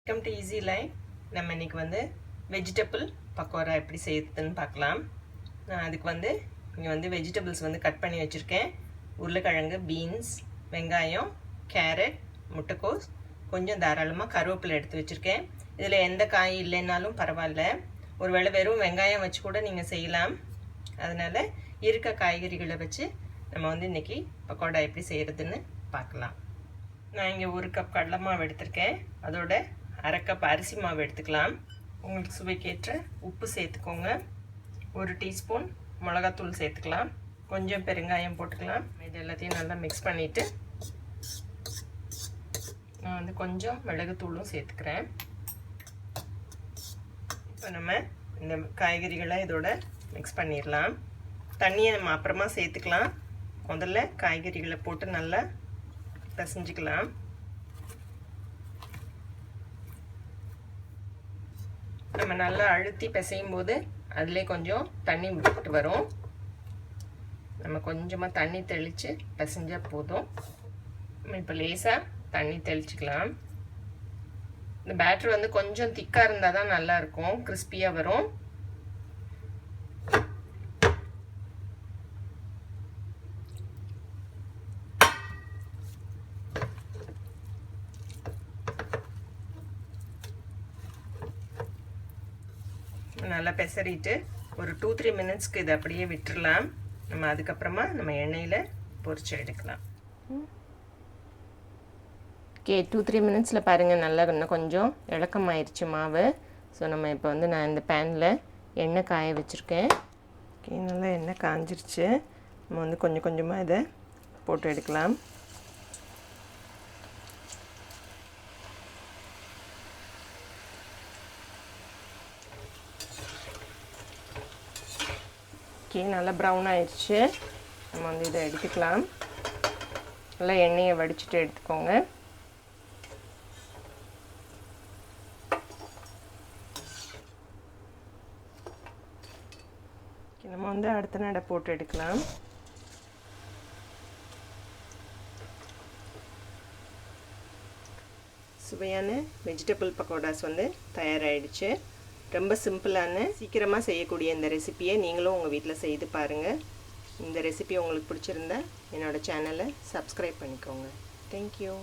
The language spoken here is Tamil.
Welcome to easy life. நம்ம இன்றைக்கி வந்து வெஜிடபிள் பக்கோடா எப்படி செய்யறதுன்னு பார்க்கலாம். நான் அதுக்கு வந்து இங்கே வந்து வெஜிடபிள்ஸ் வந்து கட் பண்ணி வச்சுருக்கேன். உருளைக்கிழங்கு, பீன்ஸ், வெங்காயம், கேரட், முட்டைக்கோஸ், கொஞ்சம் தாராளமாக கருவேப்பிலை எடுத்து வச்சுருக்கேன். இதில் எந்த காய் இல்லைன்னாலும் பரவாயில்ல, ஒருவேளை வெறும் வெங்காயம் வச்சு கூட நீங்கள் செய்யலாம். அதனால் இருக்க காய்கறிகளை வச்சு நம்ம வந்து இன்றைக்கி பக்கோடா எப்படி செய்கிறதுன்னு பார்க்கலாம். நான் இங்கே 1 கப் கடலை மாவு எடுத்திருக்கேன். அதோட 1/2 கப் அரிசி மாவு எடுத்துக்கலாம். உங்களுக்கு சுவைக்கேற்ற உப்பு சேர்த்துக்கோங்க. 1 டீஸ்பூன் மிளகாத்தூள் சேர்த்துக்கலாம். கொஞ்சம் பெருங்காயம் போட்டுக்கலாம். இது எல்லாத்தையும் நல்லா மிக்ஸ் பண்ணிவிட்டு நான் வந்து கொஞ்சம் மிளகுத்தூளும் சேர்த்துக்கிறேன். இப்போ நம்ம இந்த காய்கறிகளை இதோட மிக்ஸ் பண்ணிடலாம். தண்ணியை நம்ம அப்புறமா சேர்த்துக்கலாம். முதல்ல காய்கறிகளை போட்டு நல்லா பிசைஞ்சிக்கலாம். நம்ம நல்லா அழுத்தி பிசையும் போது அதிலே கொஞ்சம் தண்ணி விட்டு வரும். நம்ம கொஞ்சமாக தண்ணி தெளித்து பிசைஞ்சால் போதும். நம்ம இப்போ லேசாக தண்ணி தெளிச்சிக்கலாம். இந்த பேட்டர் வந்து கொஞ்சம் திக்காக இருந்தால் தான் நல்லாயிருக்கும், கிறிஸ்பியாக வரும். நல்லா பெசரிட்டு ஒரு 2-3 மினிட்ஸ்க்கு இதை அப்படியே விட்டுடலாம். நம்ம அதுக்கப்புறமா நம்ம எண்ணெயில் பொரிச்சு எடுக்கலாம். ஓகே, 2-3 மினிட்ஸில் பாருங்கள், நல்லா இன்னும் கொஞ்சம் இளக்கமாயிருச்சு மாவு. ஸோ நம்ம இப்போ வந்து நான் இந்த பேனில் எண்ணெய் காய வச்சுருக்கேன். ஓகே, நல்லா எண்ணெய் காஞ்சிருச்சு. நம்ம வந்து கொஞ்சம் கொஞ்சமாக இதை போட்டு எடுக்கலாம். ஓகே, நல்லா ப்ரௌன் ஆயிடுச்சு. நம்ம வந்து இதை எடுத்துக்கலாம். நல்லா எண்ணெயை வடிச்சிட்டு எடுத்துக்கோங்க. நம்ம வந்து அடுத்த நடை போட்டு எடுக்கலாம். சுவையான வெஜிடபிள் பக்கோடாஸ் வந்து தயாராகிடுச்சு. ரொம்ப சிம்பிளான சீக்கிரமாக செய்யக்கூடிய இந்த ரெசிப்பியை நீங்களும் உங்கள் வீட்டில் செய்து பாருங்கள். இந்த ரெசிபி உங்களுக்கு பிடிச்சிருந்தா என்னோடய சேனலை சப்ஸ்கிரைப் பண்ணிக்கோங்க. தேங்க்யூ.